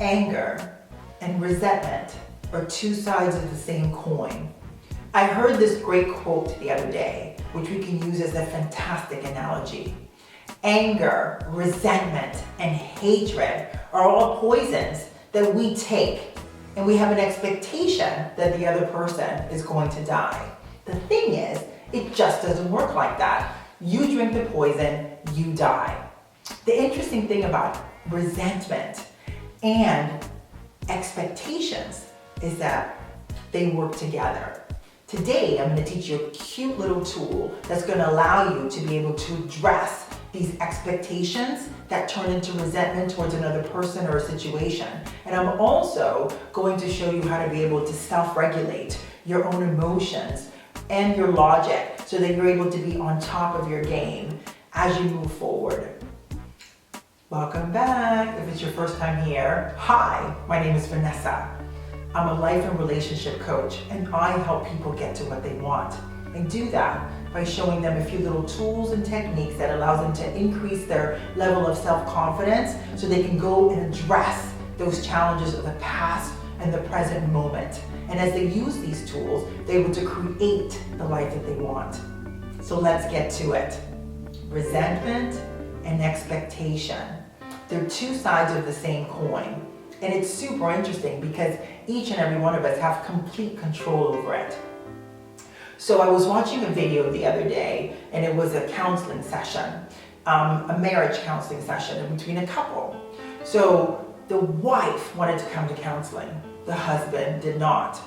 Anger and resentment are two sides of the same coin. I heard this great quote the other day, which we can use as a fantastic analogy. Anger, resentment, and hatred are all poisons that we take, and we have an expectation that the other person is going to die. The thing is, it just doesn't work like that. You drink the poison, you die. The interesting thing about resentment and expectations is that they work together. Today, I'm going to teach you a cute little tool that's going to allow you to be able to address these expectations that turn into resentment towards another person or a situation. And I'm also going to show you how to be able to self-regulate your own emotions and your logic so that you're able to be on top of your game as you move forward. Welcome back. If it's your first time here, hi, my name is Vanessa. I'm a life and relationship coach, and I help people get to what they want. I do that by showing them a few little tools and techniques that allows them to increase their level of self-confidence so they can go and address those challenges of the past and the present moment. And as they use these tools, they're able to create the life that they want. So let's get to it. Resentment and expectation. They're two sides of the same coin. And it's super interesting because each and every one of us have complete control over it. So I was watching a video the other day, and it was a counseling session, a marriage counseling session between a couple. So the wife wanted to come to counseling. The husband did not.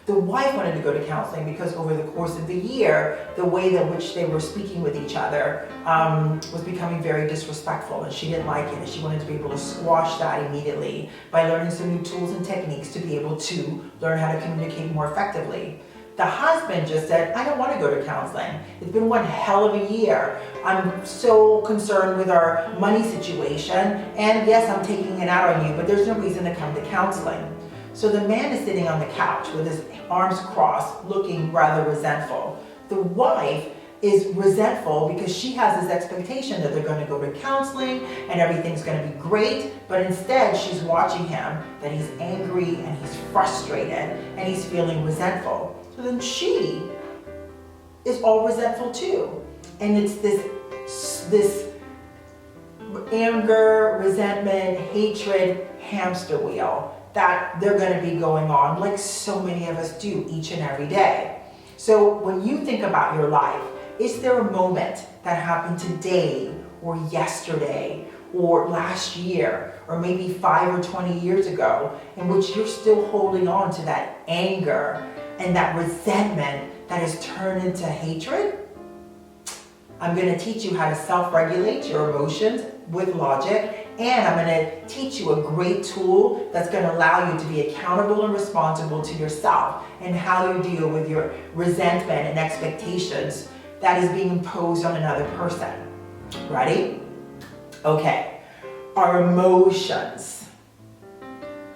The wife wanted to go to counseling because over the course of the year, the way in which they were speaking with each other was becoming very disrespectful, and she didn't like it, and she wanted to be able to squash that immediately by learning some new tools and techniques to be able to learn how to communicate more effectively. The husband just said, I don't want to go to counseling. It's been one hell of a year. I'm so concerned with our money situation, and yes, I'm taking it out on you, but there's no reason to come to counseling. So the man is sitting on the couch with his arms crossed, looking rather resentful. The wife is resentful because she has this expectation that they're going to go to counseling and everything's going to be great, but instead she's watching him, that he's angry and he's frustrated and he's feeling resentful. So then she is all resentful too. And it's this anger, resentment, hatred hamster wheel that they're going to be going on like so many of us do each and every day. So when you think about your life, is there a moment that happened today or yesterday or last year or maybe 5 or 20 years ago in which you're still holding on to that anger and that resentment that has turned into hatred? I'm going to teach you how to self-regulate your emotions with logic, and I'm going to teach you a great tool that's going to allow you to be accountable and responsible to yourself and how you deal with your resentment and expectations that is being imposed on another person. Ready? Okay. Our emotions: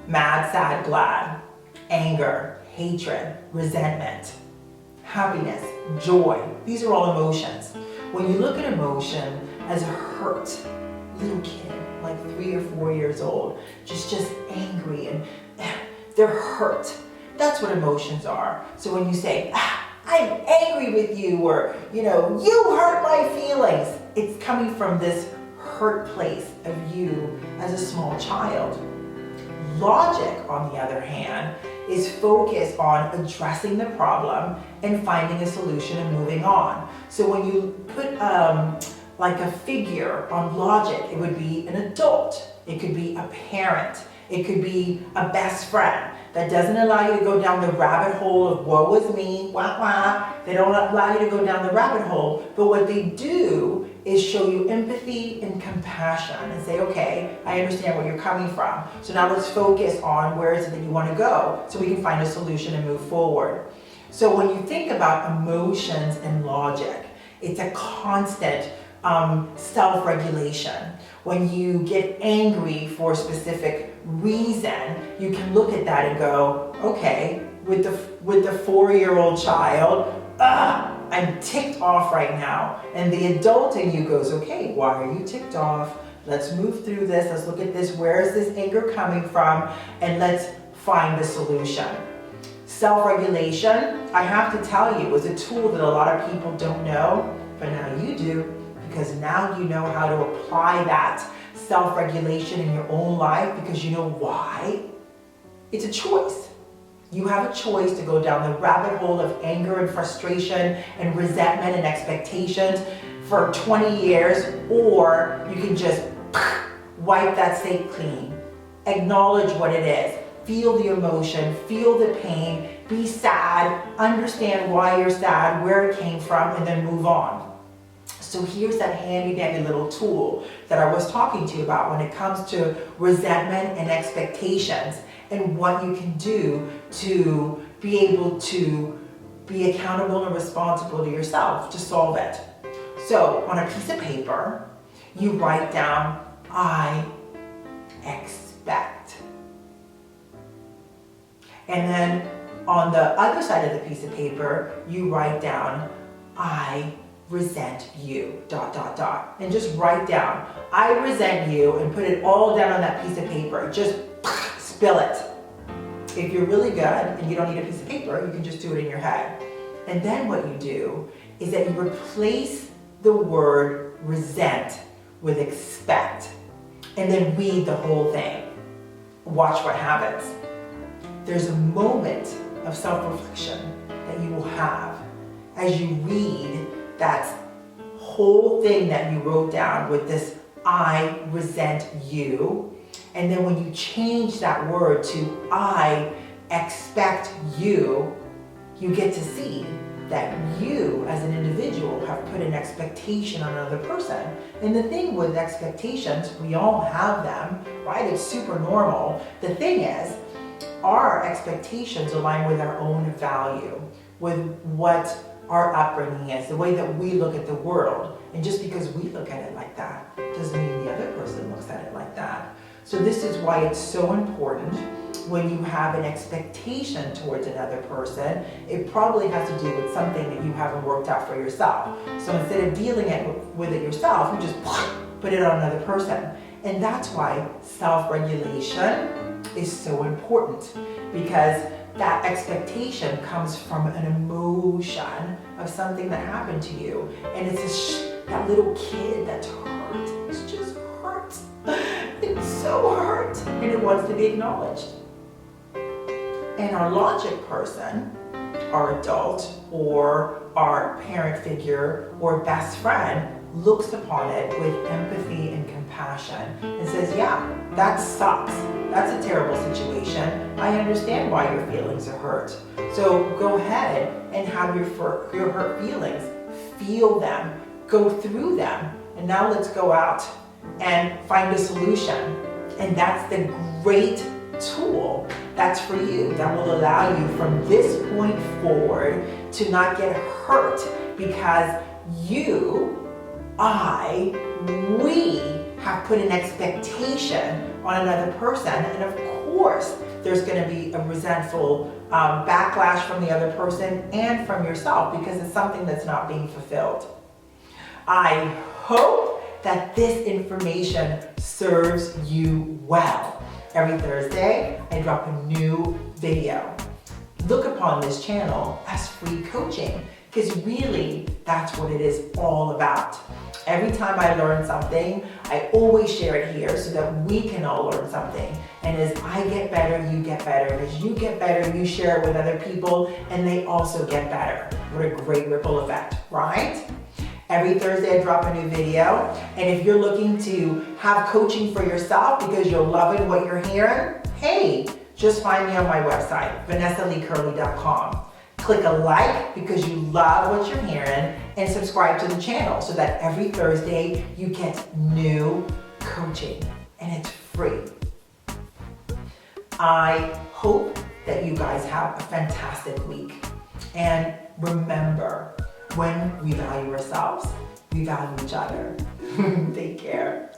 mad, sad, glad, anger, hatred, resentment, happiness, joy. These are all emotions. When you look at emotion as a hurt, little kid, like 3 or 4 years old, just angry and they're hurt. That's what emotions are. So when you say, I'm angry with you, or, you hurt my feelings, it's coming from this hurt place of you as a small child. Logic, on the other hand, is focused on addressing the problem and finding a solution and moving on. So when you put like a figure on logic, it would be an adult, it could be a parent, it could be a best friend that doesn't allow you to go down the rabbit hole of woe is me, wah wah. They don't allow you to go down the rabbit hole, but what they do is show you empathy and compassion and say, okay, I understand where you're coming from. So now let's focus on where is it that you want to go so we can find a solution and move forward. So when you think about emotions and logic, it's a constant self-regulation. When you get angry for a specific reason, you can look at that and go, okay, with the 4-year-old child, I'm ticked off right now. And the adult in you goes, okay, why are you ticked off? Let's move through this. Let's look at this. Where is this anger coming from? And let's find the solution. Self-regulation, I have to tell you, is a tool that a lot of people don't know, but now you do, because now you know how to apply that self-regulation in your own life, because you know why? It's a choice. You have a choice to go down the rabbit hole of anger and frustration and resentment and expectations for 20 years, or you can just wipe that slate clean. Acknowledge what it is. Feel the emotion, feel the pain, be sad, understand why you're sad, where it came from, and then move on. So here's that handy-dandy little tool that I was talking to you about when it comes to resentment and expectations, and what you can do to be able to be accountable and responsible to yourself to solve it. So on a piece of paper, you write down, I expect. And then on the other side of the piece of paper, you write down, I resent you, ... And just write down, I resent you, and put it all down on that piece of paper. Just spill it. If you're really good and you don't need a piece of paper, you can just do it in your head. And then what you do is that you replace the word resent with expect, and then read the whole thing. Watch what happens. There's a moment of self-reflection that you will have as you read that whole thing that you wrote down with this I resent you. And then when you change that word to I expect you, you get to see that you as an individual have put an expectation on another person. And the thing with expectations, we all have them, right? It's super normal. The thing is, our expectations align with our own value, with what our upbringing is, the way that we look at the world. And just because we look at it like that doesn't mean the other person looks at it like that. So this is why it's so important when you have an expectation towards another person. It probably has to do with something that you haven't worked out for yourself. So instead of dealing with it yourself, you just put it on another person. And that's why self-regulation is so important, because that expectation comes from an emotion of something that happened to you. And it's that little kid that's hurt. It's just hurt. It's so hurt. And it wants to be acknowledged. And our logic person, our adult, or our parent figure, or best friend, looks upon it with empathy and compassion and says, yeah, that sucks. That's a terrible situation. I understand why your feelings are hurt. So go ahead and have your hurt feelings. Feel them. Go through them. And now let's go out and find a solution. And that's the great tool that's for you, that will allow you from this point forward to not get hurt, because we have put an expectation on another person. And of course, there's going to be a resentful backlash from the other person and from yourself, because it's something that's not being fulfilled. I hope that this information serves you well. Every Thursday, I drop a new video. Look upon this channel as free coaching, because really, that's what it is all about. Every time I learn something, I always share it here so that we can all learn something. And as I get better, you get better. And as you get better, you share it with other people, and they also get better. What a great ripple effect, right? Every Thursday I drop a new video, and if you're looking to have coaching for yourself because you're loving what you're hearing, hey, just find me on my website, vanessaleecurley.com. Click a like because you love what you're hearing, and subscribe to the channel so that every Thursday you get new coaching, and it's free. I hope that you guys have a fantastic week, and remember, when we value ourselves, we value each other. Take care.